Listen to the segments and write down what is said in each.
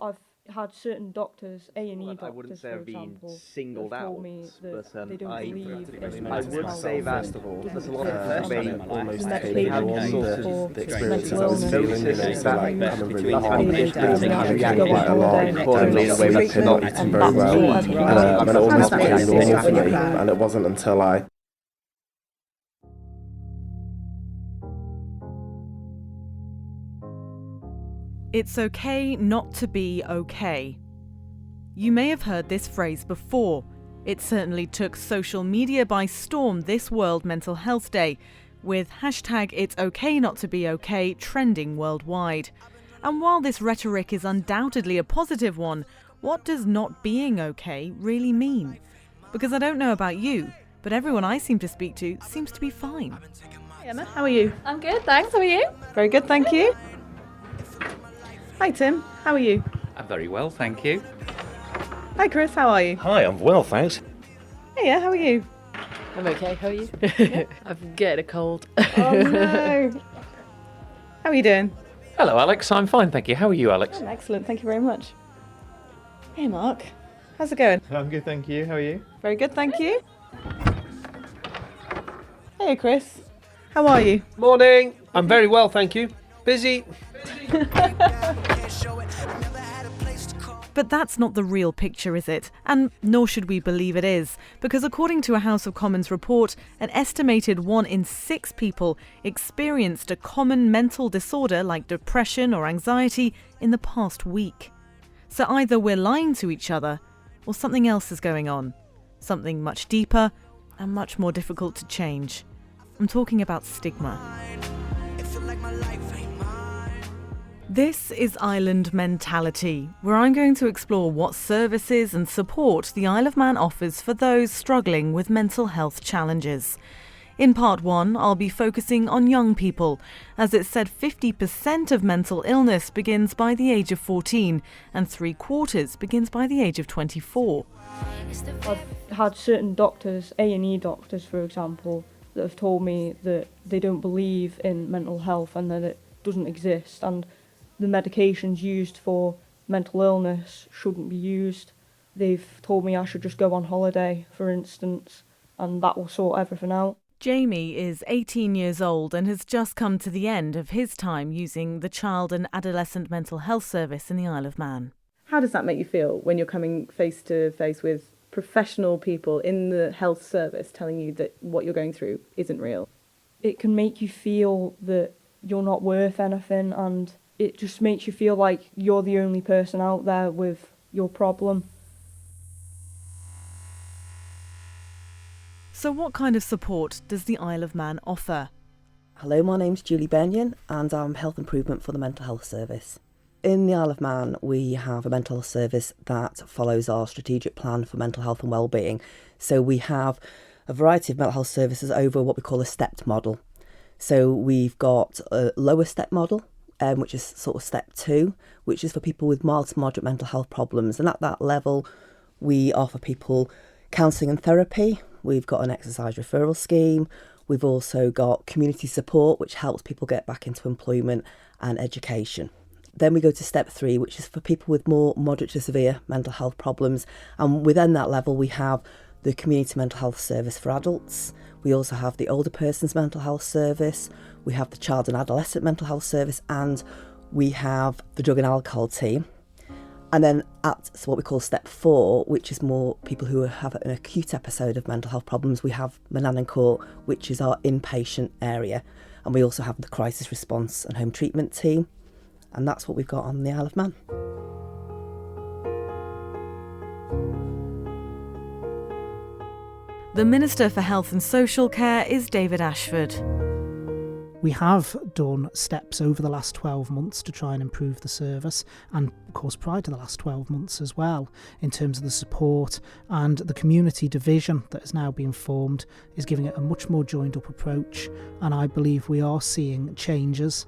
I've had certain doctors, A&E Well, doctors, I wouldn't say for I've been example, singled that have out, told me that but they don't I believe in I mental would health say that and there's doesn't a lot of exist, may and almost the taking have medications on for the experiences mental I was illness feeling, you know, shouldn't so be like used. kind of really That's hard, how They told me I should reacting go on quite a lot, holiday, for accordingly in a way instance, that's not eating and very that was well, sort of and it almost I've became got normal for me, normal. and it wasn't until I It's okay not to be okay. You may have heard this phrase before. It certainly took social media by storm this World Mental Health Day, with hashtag It's Okay Not to Be Okay trending worldwide. And while this rhetoric is undoubtedly a positive one, what does not being okay really mean? Because I don't know about you, but everyone I seem to speak to seems to be fine. Hey Emma, how are you? I'm good, thanks. How are you? Very good, thank you. Hi Tim, how are you? I'm very well, thank you. Hi Chris, how are you? Hi, I'm well, thanks. Hey, how are you? I'm okay, how are you? I'm getting a cold. Oh no. How are you doing? Hello, Alex. I'm fine, thank you. How are you, Alex? I'm excellent, thank you very much. Hey Mark, how's it going? I'm good, thank you. How are you? Very good, thank you. Hey Chris, how are you? Morning. I'm very well, thank you. Busy. But that's not the real picture, is it? And nor should we believe it is, because according to a House of Commons report, an estimated 1 in 6 people experienced a common mental disorder like depression or anxiety in the past week. So either we're lying to each other, or something else is going on. Something much deeper and much more difficult to change. I'm talking about stigma. This is Island Mentality, where I'm going to explore what services and support the Isle of Man offers for those struggling with mental health challenges. In part 1, I'll be focusing on young people, as it's said 50% of mental illness begins by the age of 14 and 3/4 begins by the age of 24. I've had certain doctors, A&E doctors for example, that have told me that they don't believe in mental health and that it doesn't exist, and the medications used for mental illness shouldn't be used. They've told me I should just go on holiday, for instance, and that will sort everything out. Jamie is 18 years old and has just come to the end of his time using the Child and Adolescent Mental Health Service in the Isle of Man. How does that make you feel when you're coming face to face with professional people in the health service telling you that what you're going through isn't real? It can make you feel that you're not worth anything, and it just makes you feel like you're the only person out there with your problem. So what kind of support does the Isle of Man offer? Hello, my name's Julie Benyon and I'm Health Improvement for the Mental Health Service. In the Isle of Man, we have a mental health service that follows our strategic plan for mental health and wellbeing. So we have a variety of mental health services over what we call a stepped model. So we've got a lower step model, which is sort of step 2, which is for people with mild to moderate mental health problems. And at that level, we offer people counselling and therapy. We've got an exercise referral scheme. We've also got community support, which helps people get back into employment and education. Then we go to step 3, which is for people with more moderate to severe mental health problems. And within that level, we have the community mental health service for adults. We also have the older person's mental health service. We have the child and adolescent mental health service, and we have the drug and alcohol team. And then at what we call step 4, which is more people who have an acute episode of mental health problems, we have Manannan Court, which is our inpatient area. And we also have the crisis response and home treatment team. And that's what we've got on the Isle of Man. The Minister for Health and Social Care is David Ashford. We have done steps over the last 12 months to try and improve the service, and of course prior to the last 12 months as well, in terms of the support, and the community division that has now been formed is giving it a much more joined up approach, and I believe we are seeing changes.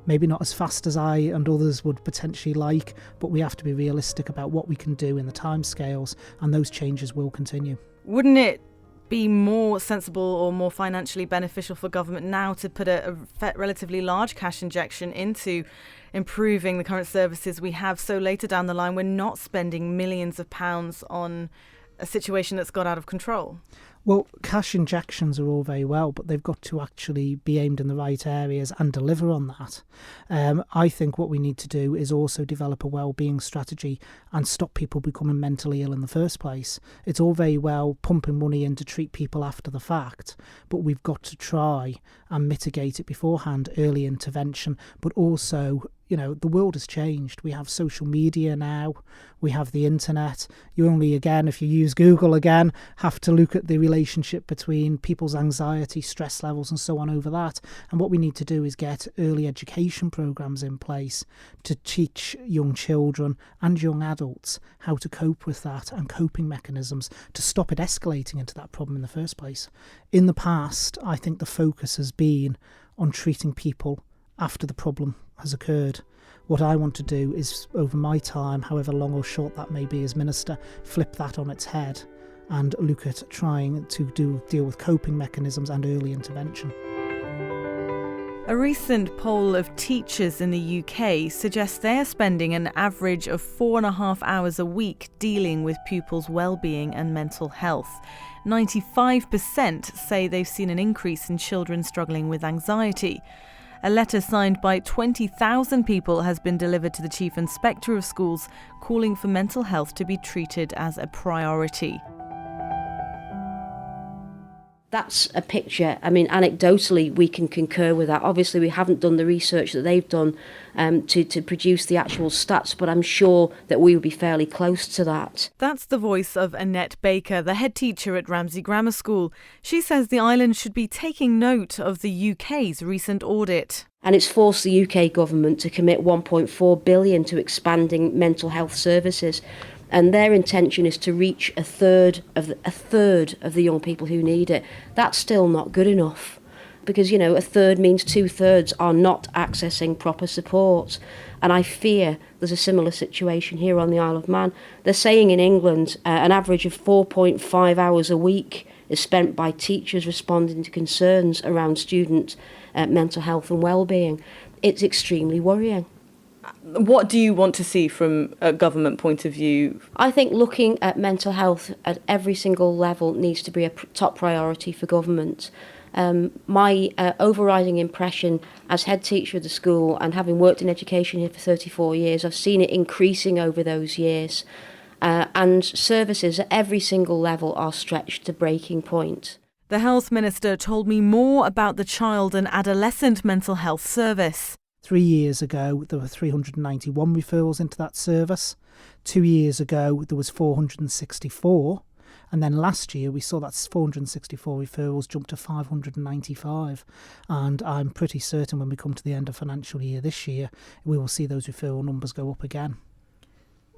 Maybe not as fast as I and others would potentially like, but we have to be realistic about what we can do in the timescales, and those changes will continue. Wouldn't it be more sensible or more financially beneficial for government now to put a relatively large cash injection into improving the current services we have, so later down the line we're not spending millions of pounds on a situation that's got out of control? Well, cash injections are all very well, but they've got to actually be aimed in the right areas and deliver on that. I think what we need to do is also develop a wellbeing strategy and stop people becoming mentally ill in the first place. It's all very well pumping money in to treat people after the fact, but we've got to try and mitigate it beforehand, early intervention, but also, you know, the world has changed. We have social media now, we have the internet. You only, again, if you use Google again, have to look at the relationship between people's anxiety, stress levels and so on over that. And what we need to do is get early education programs in place to teach young children and young adults how to cope with that and coping mechanisms to stop it escalating into that problem in the first place. In the past, I think the focus has been on treating people after the problem has occurred. What I want to do is, over my time, however long or short that may be as minister, flip that on its head and look at trying to deal with coping mechanisms and early intervention. A recent poll of teachers in the UK suggests they're spending an average of 4.5 hours a week dealing with pupils' well-being and mental health. 95% say they've seen an increase in children struggling with anxiety. A letter signed by 20,000 people has been delivered to the Chief Inspector of Schools, calling for mental health to be treated as a priority. That's a picture. I mean, anecdotally, we can concur with that. Obviously, we haven't done the research that they've done to produce the actual stats, but I'm sure that we would be fairly close to that. That's the voice of Annette Baker, the head teacher at Ramsey Grammar School. She says the island should be taking note of the UK's recent audit. And it's forced the UK government to commit £1.4 billion to expanding mental health services. And their intention is to reach a third of the young people who need it. That's still not good enough, because, you know, a third means 2/3 are not accessing proper support. And I fear there's a similar situation here on the Isle of Man. They're saying in England an average of 4.5 hours a week is spent by teachers responding to concerns around student mental health and well-being. It's extremely worrying. What do you want to see from a government point of view? I think looking at mental health at every single level needs to be a top priority for government. My overriding impression as head teacher of the school, and having worked in education here for 34 years, I've seen it increasing over those years. And services at every single level are stretched to breaking point. The Health Minister told me more about the Child and Adolescent Mental Health Service. 3 years ago, there were 391 referrals into that service. 2 years ago, there was 464. And then last year, we saw that 464 referrals jump to 595. And I'm pretty certain when we come to the end of financial year this year, we will see those referral numbers go up again.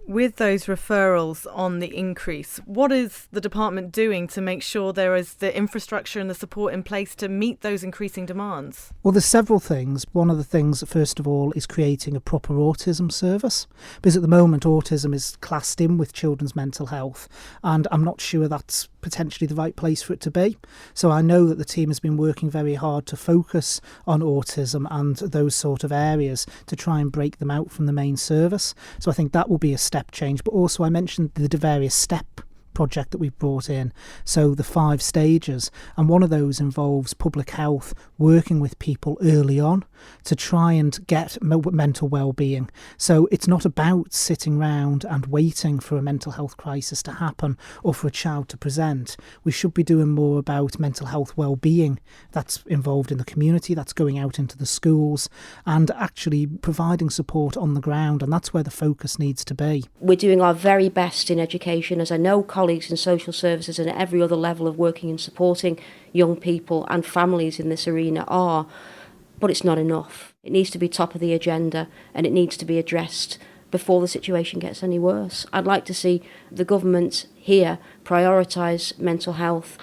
With those referrals on the increase, what is the department doing to make sure there is the infrastructure and the support in place to meet those increasing demands? Well, there's several things. One of the things, first of all, is creating a proper autism service, because at the moment autism is classed in with children's mental health, and I'm not sure that's potentially the right place for it to be. So I know that the team has been working very hard to focus on autism and those sort of areas to try and break them out from the main service. So I think that will be a step change. But also I mentioned the various step project that we've brought in, so the 5 stages, and one of those involves public health working with people early on to try and get mental well-being. So it's not about sitting round and waiting for a mental health crisis to happen or for a child to present. We should be doing more about mental health well-being that's involved in the community, that's going out into the schools and actually providing support on the ground, and that's where the focus needs to be. We're doing our very best in education, as I know colleagues in social services and at every other level of working and supporting young people and families in this arena are, but it's not enough. It needs to be top of the agenda and it needs to be addressed before the situation gets any worse. I'd like to see the government here prioritise mental health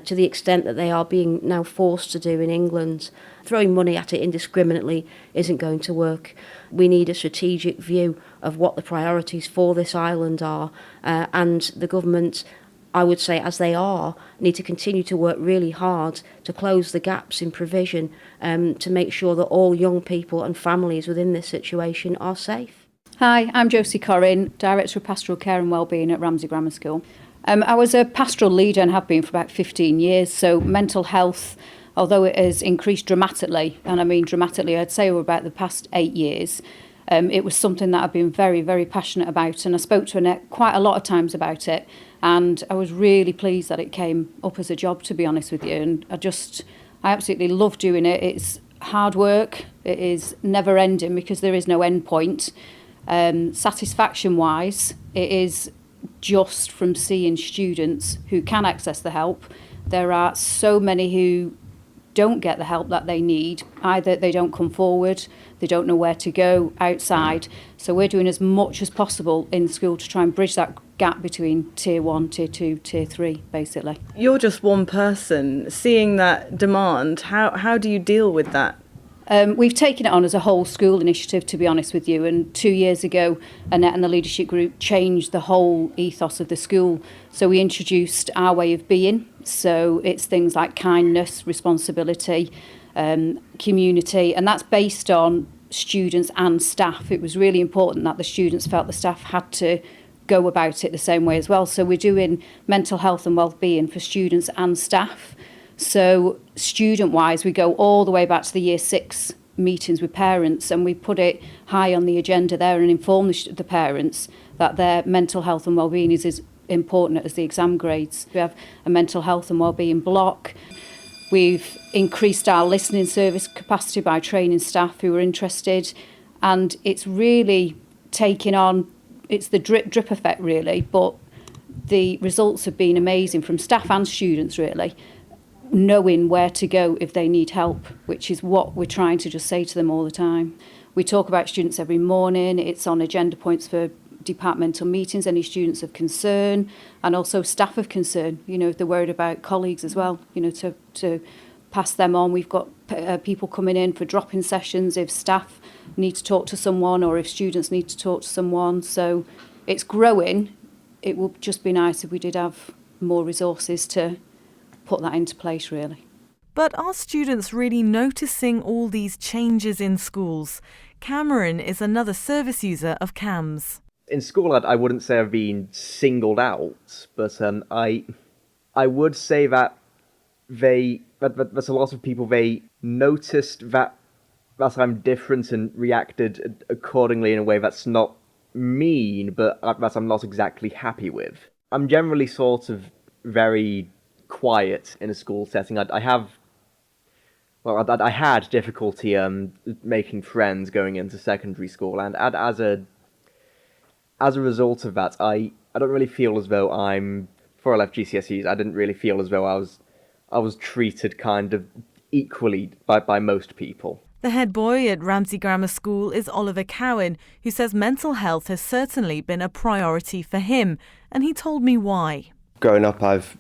to the extent that they are being now forced to do in England. Throwing money at it indiscriminately isn't going to work. We need a strategic view of what the priorities for this island are, and the government, I would say, as they are, need to continue to work really hard to close the gaps in provision, to make sure that all young people and families within this situation are safe. Hi, I'm Josie Corrin, Director of Pastoral Care and Wellbeing at Ramsey Grammar School. I was a pastoral leader and have been for about 15 years, so mental health, although it has increased dramatically, and I mean dramatically, I'd say over about the past 8 years, it was something that I've been very, very passionate about, and I spoke to Annette quite a lot of times about it, and I was really pleased that it came up as a job, to be honest with you, and I absolutely love doing it. It's hard work, it is never ending because there is no end point. Satisfaction-wise, it is just from seeing students who can access the help. There are so many who don't get the help that they need. Either they don't come forward, they don't know where to go outside. So we're doing as much as possible in school to try and bridge that gap between tier 1, tier 2, tier 3, basically. You're just one person. Seeing that demand, how do you deal with that? We've taken it on as a whole school initiative, to be honest with you, and 2 years ago Annette and the leadership group changed the whole ethos of the school. So we introduced our way of being, so it's things like kindness, responsibility, community, and that's based on students and staff. It was really important that the students felt the staff had to go about it the same way as well. So we're doing mental health and wellbeing for students and staff. So student-wise, we go all the way back to the year 6 meetings with parents, and we put it high on the agenda there and inform the parents that their mental health and wellbeing is as important as the exam grades. We have a mental health and wellbeing block. We've increased our listening service capacity by training staff who are interested, and it's really taking on, it's the drip effect really, but the results have been amazing from staff and students really, knowing where to go if they need help, which is what we're trying to just say to them all the time. We talk about students every morning. It's on agenda points for departmental meetings, any students of concern, and also staff of concern, you know, if they're worried about colleagues as well, you know, to pass them on. We've got people coming in for drop-in sessions if staff need to talk to someone or if students need to talk to someone. So it's growing. It would just be nice if we did have more resources to put that into place, really. But are students really noticing all these changes in schools? Cameron is another service user of CAMHS. In school, I wouldn't say I've been singled out, but I would say that that a lot of people, they noticed that I'm different and reacted accordingly in a way that's not mean, but that I'm not exactly happy with. I'm generally sort of very quiet in a school setting. I had difficulty making friends going into secondary school, and as a result of that, I don't really feel as though before I left GCSEs, I didn't really feel as though I was treated kind of equally by most people. The head boy at Ramsey Grammar School is Oliver Cowan, who says mental health has certainly been a priority for him, and he told me why. Growing up, I've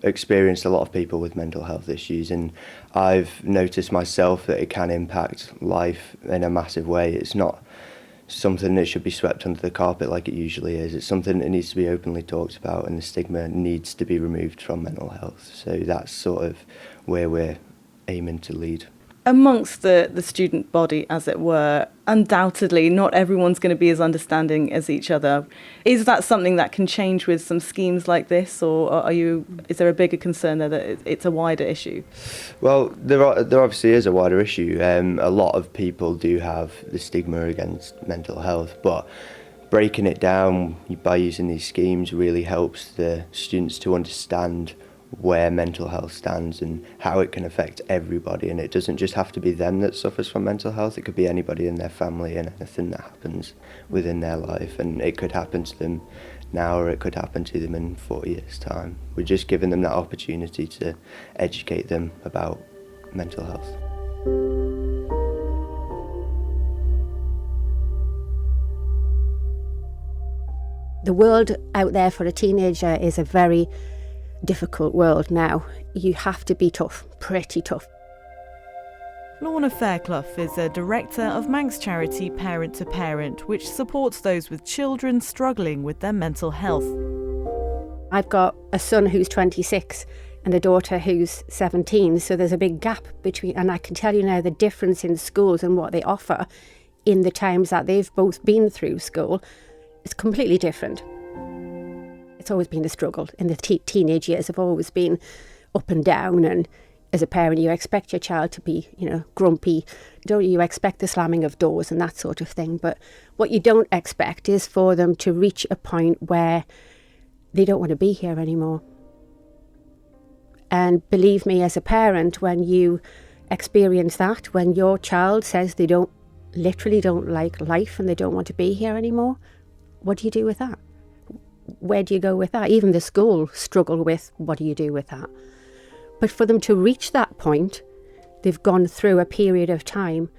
experienced a lot of people with mental health issues, and I've noticed myself that it can impact life in a massive way. It's not something that should be swept under the carpet like it usually is. It's something that needs to be openly talked about, and the stigma needs to be removed from mental health. So that's sort of where we're aiming to lead. Amongst the student body, as it were, undoubtedly not everyone's going to be as understanding as each other. Is that something that can change with some schemes like this, or is there a bigger concern there that it's a wider issue? Well, there obviously is a wider issue. A lot of people do have the stigma against mental health, but breaking it down by using these schemes really helps the students to understand where mental health stands and how it can affect everybody, and it doesn't just have to be them that suffers from mental health. It could be anybody in their family and anything that happens within their life, and it could happen to them now or it could happen to them in 40 years' time. We're just giving them that opportunity to educate them about mental health. The world out there for a teenager is a very difficult world now. You have to be tough, pretty tough. Lorna Fairclough is a director of Manx charity Parent to Parent, which supports those with children struggling with their mental health. I've got a son who's 26 and a daughter who's 17, so there's a big gap between, and I can tell you now the difference in schools and what they offer in the times that they've both been through school is completely different. It's always been a struggle. In the teenage years have always been up and down, and as a parent you expect your child to be, grumpy, don't you? You expect the slamming of doors and that sort of thing, but what you don't expect is for them to reach a point where they don't want to be here anymore. And believe me, as a parent, when you experience that, when your child says they literally don't like life and they don't want to be here anymore, what do you do with that? Where do you go with that? Even the school struggle with, what do you do with that? But for them to reach that point, they've gone through a period of time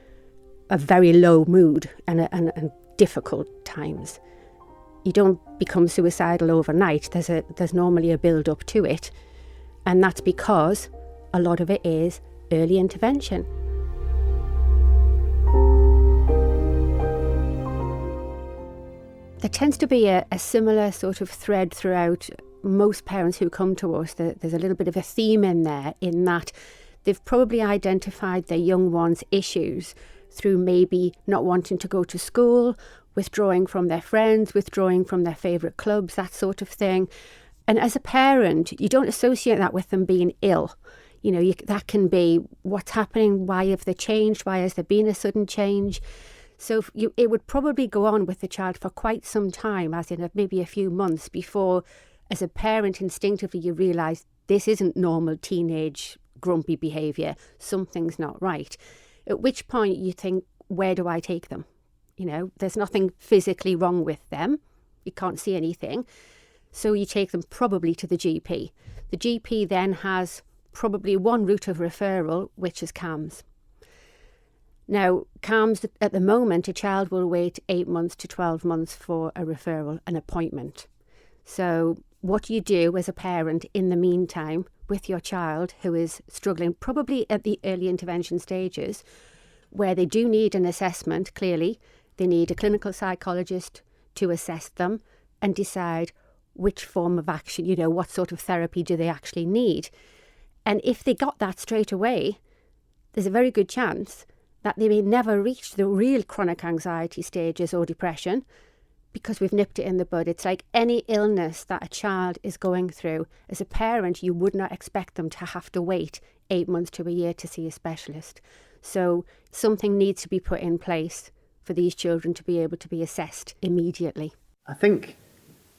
of very low mood and difficult times. You don't become suicidal overnight. There's normally a build-up to it. And that's because a lot of it is early intervention. There tends to be a similar sort of thread throughout most parents who come to us. There's a little bit of a theme in there, in that they've probably identified their young ones' issues through maybe not wanting to go to school, withdrawing from their friends, withdrawing from their favourite clubs, that sort of thing. And as a parent, you don't associate that with them being ill. That can be what's happening, why have they changed, why has there been a sudden change? So it would probably go on with the child for quite some time, as in maybe a few months, before, as a parent, instinctively you realise this isn't normal teenage grumpy behaviour, something's not right. At which point you think, where do I take them? There's nothing physically wrong with them. You can't see anything. So you take them probably to the GP. The GP then has probably one route of referral, which is CAMHS. Now, CAMHS, at the moment, a child will wait 8 months to 12 months for a referral, an appointment. So what do you do as a parent in the meantime with your child who is struggling, probably at the early intervention stages, where they do need an assessment, clearly. They need a clinical psychologist to assess them and decide which form of action, what sort of therapy do they actually need. And if they got that straight away, there's a very good chance that they may never reach the real chronic anxiety stages or depression, because we've nipped it in the bud. It's like any illness that a child is going through. As a parent, you would not expect them to have to wait 8 months to a year to see a specialist. So something needs to be put in place for these children to be able to be assessed immediately. I think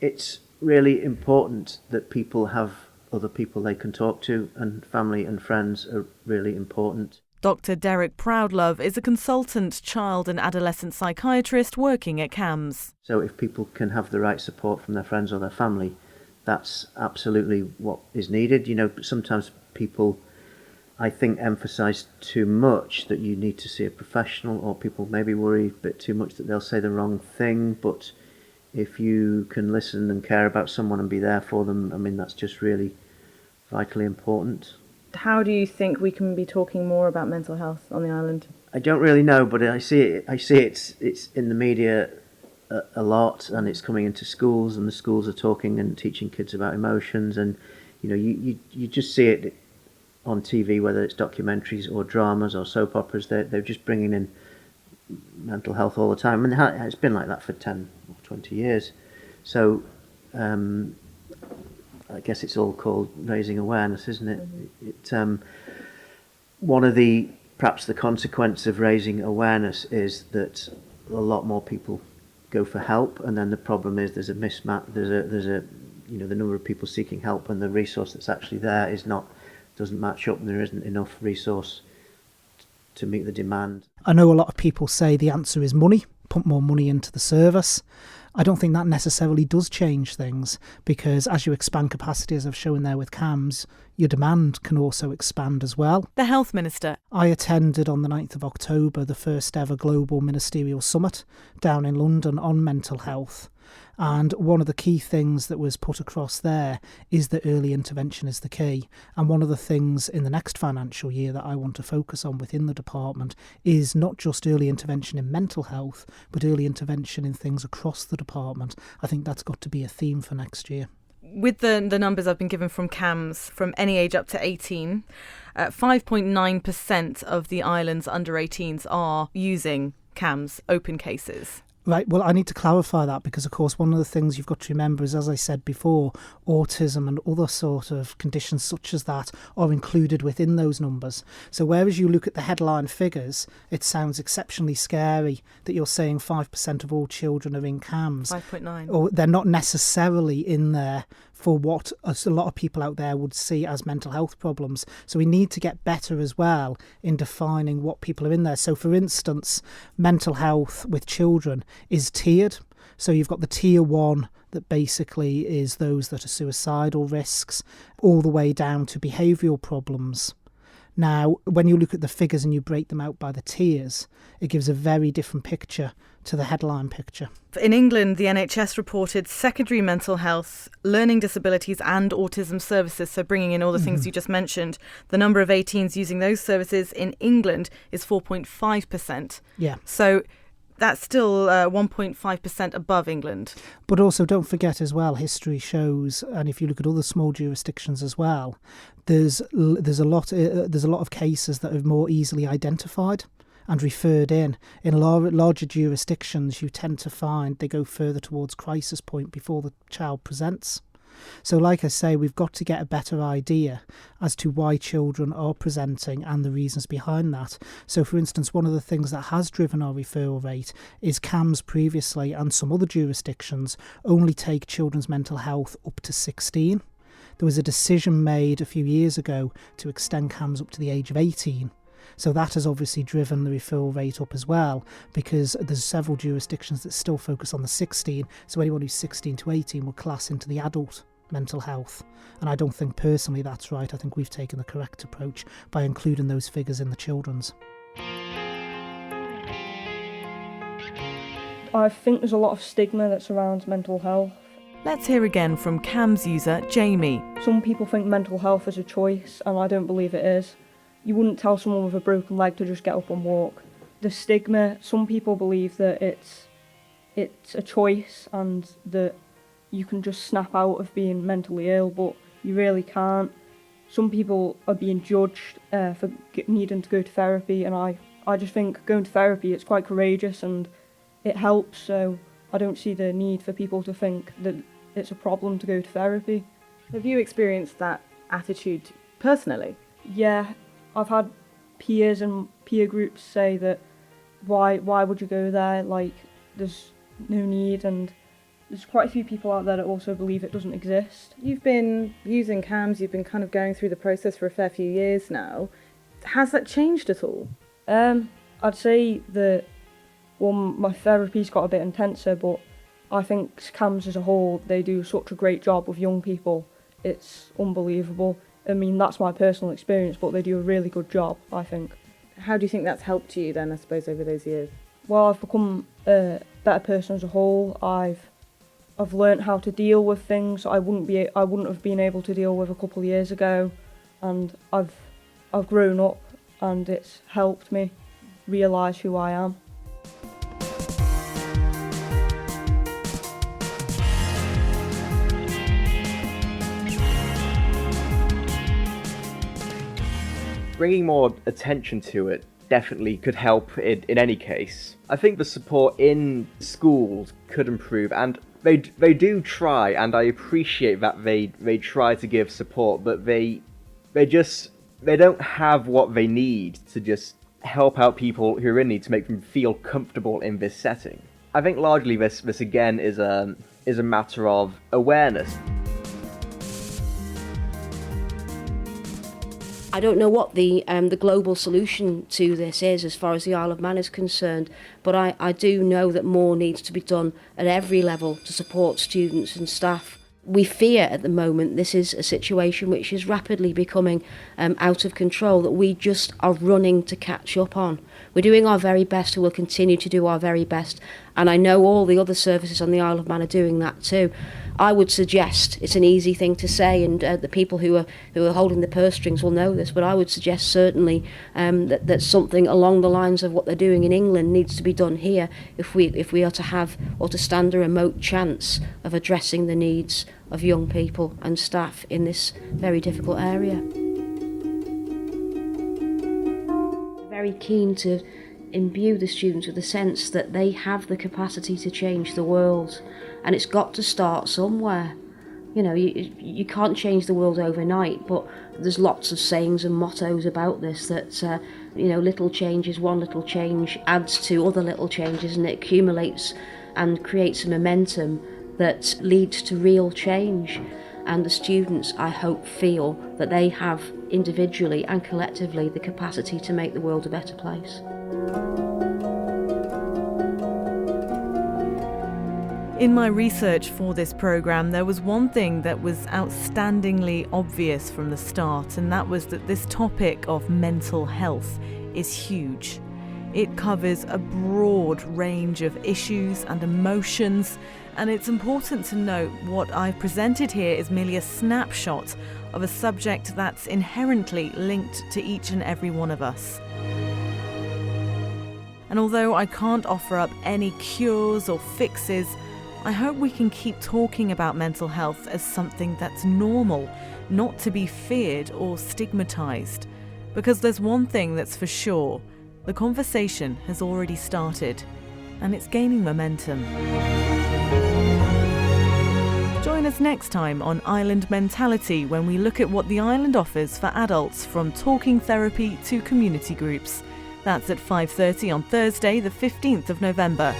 it's really important that people have other people they can talk to, and family and friends are really important. Dr. Derek Proudlove is a consultant child and adolescent psychiatrist working at CAMHS. So if people can have the right support from their friends or their family, that's absolutely what is needed. Sometimes people, I think, emphasise too much that you need to see a professional, or people maybe worry a bit too much that they'll say the wrong thing. But if you can listen and care about someone and be there for them, that's just really vitally important. How do you think we can be talking more about mental health on the island? I don't really know, but I see it's in the media a lot, and it's coming into schools, and the schools are talking and teaching kids about emotions, and you just see it on TV, whether it's documentaries or dramas or soap operas. They're just bringing in mental health all the time, and it's been like that for 10 or 20 years. So I guess it's all called raising awareness, isn't it? Mm-hmm. One of perhaps the consequence of raising awareness is that a lot more people go for help, and then the problem is there's a mismatch. There's a the number of people seeking help and the resource that's actually there doesn't match up, and there isn't enough resource to meet the demand. I know a lot of people say the answer is money, put more money into the service. I don't think that necessarily does change things, because as you expand capacity, as I've shown there with CAMHS, your demand can also expand as well. The Health Minister. I attended on the 9th of October the first ever Global Ministerial Summit down in London on mental health. And one of the key things that was put across there is that early intervention is the key. And one of the things in the next financial year that I want to focus on within the department is not just early intervention in mental health, but early intervention in things across the department. I think that's got to be a theme for next year. with the numbers I've been given from CAMHS, from any age up to 18, 5.9% of the island's under 18s are using CAMHS open cases. Right, well, I need to clarify that because, of course, one of the things you've got to remember is, as I said before, autism and other sort of conditions such as that are included within those numbers. So whereas you look at the headline figures, it sounds exceptionally scary that you're saying 5% of all children are in CAMHS. 5.9. Or they're not necessarily in there for what a lot of people out there would see as mental health problems. So we need to get better as well in defining what people are in there. So, for instance, mental health with children is tiered. So you've got the tier 1 that basically is those that are suicidal risks, all the way down to behavioural problems. Now, when you look at the figures and you break them out by the tiers, it gives a very different picture to the headline picture. In England, the NHS reported secondary mental health, learning disabilities and autism services, so bringing in all the things you just mentioned. The number of 18s using those services in England is 4.5%. Yeah. So that's still 1.5% above England. But also don't forget as well, history shows, and if you look at other small jurisdictions as well, there's a lot of cases that are more easily identified and referred in. In larger jurisdictions, you tend to find they go further towards crisis point before the child presents. So like I say, we've got to get a better idea as to why children are presenting and the reasons behind that. So for instance, one of the things that has driven our referral rate is CAMHS previously and some other jurisdictions only take children's mental health up to 16. There was a decision made a few years ago to extend CAMHS up to the age of 18. So that has obviously driven the referral rate up as well, because there's several jurisdictions that still focus on the 16. So anyone who's 16 to 18 will class into the adult mental health. And I don't think personally that's right. I think we've taken the correct approach by including those figures in the children's. I think there's a lot of stigma that surrounds mental health. Let's hear again from CAMHS user Jamie. Some people think mental health is a choice, and I don't believe it is. You wouldn't tell someone with a broken leg to just get up and walk. The stigma, some people believe that it's a choice and that you can just snap out of being mentally ill, but you really can't. Some people are being judged for needing to go to therapy, and I just think going to therapy, it's quite courageous and it helps, so I don't see the need for people to think that it's a problem to go to therapy. Have you experienced that attitude personally? Yeah, I've had peers and peer groups say that why would you go there, like there's no need, and there's quite a few people out there that also believe it doesn't exist. You've been using CAMHS, you've been kind of going through the process for a fair few years now. Has that changed at all? I'd say that, well, my therapy's got a bit intenser, but I think CAMHS as a whole, they do such a great job with young people. It's unbelievable. I mean, that's my personal experience, but they do a really good job, I think. How do you think that's helped you then, I suppose, over those years? Well, I've become a better person as a whole. I've learnt how to deal with things I wouldn't have been able to deal with a couple of years ago, and I've grown up, and it's helped me realise who I am. Bringing more attention to it definitely could help in any case. I think the support in schools could improve, and they do try, and I appreciate that they try to give support, but they don't have what they need to just help out people who are in need to make them feel comfortable in this setting. I think largely this again is a matter of awareness. I don't know what the global solution to this is as far as the Isle of Man is concerned, but I do know that more needs to be done at every level to support students and staff. We fear at the moment this is a situation which is rapidly becoming out of control, that we just are running to catch up on. We're doing our very best and will continue to do our very best, And I know all the other services on the Isle of Man are doing that too. I would suggest, it's an easy thing to say, and the people who are holding the purse strings will know this, but I would suggest certainly that something along the lines of what they're doing in England needs to be done here if we are to have or to stand a remote chance of addressing the needs of young people and staff in this very difficult area. Very keen to imbue the students with the sense that they have the capacity to change the world, and it's got to start somewhere. You know, you can't change the world overnight, but there's lots of sayings and mottos about this that, little changes, one little change adds to other little changes, and it accumulates and creates a momentum that leads to real change. And the students, I hope, feel that they have individually and collectively the capacity to make the world a better place. In my research for this programme, there was one thing that was outstandingly obvious from the start, and that was that this topic of mental health is huge. It covers a broad range of issues and emotions, and it's important to note what I've presented here is merely a snapshot of a subject that's inherently linked to each and every one of us. And although I can't offer up any cures or fixes, I hope we can keep talking about mental health as something that's normal, not to be feared or stigmatised. Because there's one thing that's for sure, the conversation has already started, and it's gaining momentum. Join us next time on Island Mentality when we look at what the island offers for adults, from talking therapy to community groups. That's at 5:30 on Thursday, the 15th of November.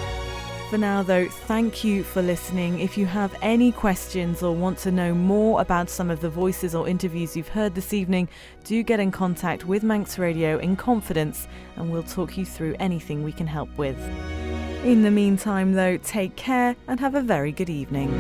For now though, thank you for listening. If you have any questions or want to know more about some of the voices or interviews you've heard this evening, do get in contact with Manx Radio in confidence and we'll talk you through anything we can help with. In the meantime though, take care and have a very good evening.